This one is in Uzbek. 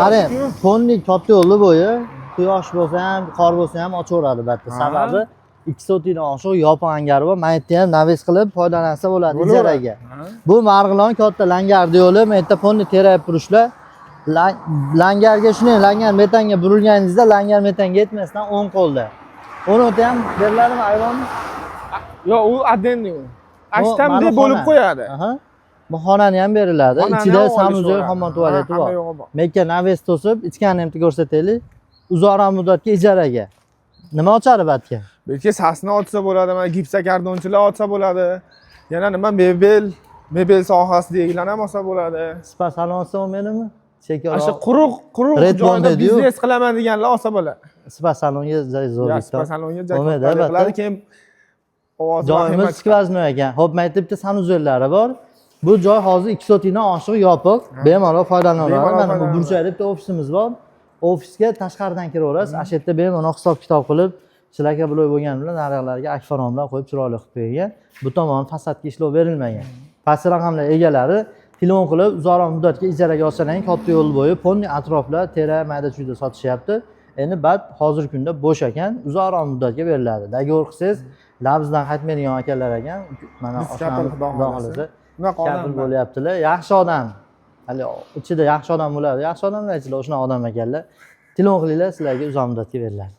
Qarang, fonning katta yo'li bo'yi quyosh bo'lsa ham, qor bo'lsa ham ochaveradi albatta. Sababi 2 sotikdan oshiq yopiq angari bor. Mana yerda ham naves qilib foydalansa bo'ladi ijaraga. Bu Marg'ilon katta langardi yo'li. Men yerda fonni terayib turishlar. Langarga shunday langar metanga burilganingizda langar metanga yetmasdan o'ng qo'lda. Uni ham beriladimi ayvonni? Yo'q, u addenni u. Ashtamda bo'lib qo'yadi. Bu xonani ham beriladi. Ichida sanuzel, hammom tualeti bor. Menga naves to'sib, ichkani ham ko'rsataylik. Uzoqroq muddatga ijaraga. Nima ochadi batga? Belki sasni ochsa bo'ladi, mana gipsakardonchilar ochsa bo'ladi. Yana nima mebel sohasidagilar ham olsa bo'ladi. Spa salon olsa bo'lmaydimi? O'sha quruq joyda biznes qilaman deganlar olsa bo'ladi. Spa salonga zo'r. Spa salonga qiladi, keyin joyimiz skvaznoy ekan. Xo'p, maktabda sanuzellari bor. Bu joy hozir 2 sotikdan oshiq yopiq, bemalol foydalaniladi. Mana bu burchakda bitta ofisimiz bor. Ofisga tashqaridan kiraverasiz. Ana shu yerda bemalol hisob-kitob qilib, chlaka bloy bo'lgani bilan narxlarga akfaronlar qo'yib chiroyli qilib qo'ygan. Bu tomon fasadga ishlov berilmagan. Past raqamlar egalari telefon qilib uzoqroq muddatga ijaraga olsalang, katta yo'l bo'yi fonni atroflar tera mayda-chuyda sotishyapti. Endi bat hozirgi kunda bo'sh ekan, uzoqroq muddatga beriladi. Dogovor qilsangiz, labzdan qaytmaydigan akalar ekan, mana oshnamiz xudo xolasa kafil bo'lyaptilar. Yaxshi odam. Hali ichida yaxshi odam bo'ladi. Yaxshi odamlar ichida o'sha odam ekanlar. Telefon qilinglar, sizlarga uzoq muddatga beriladi.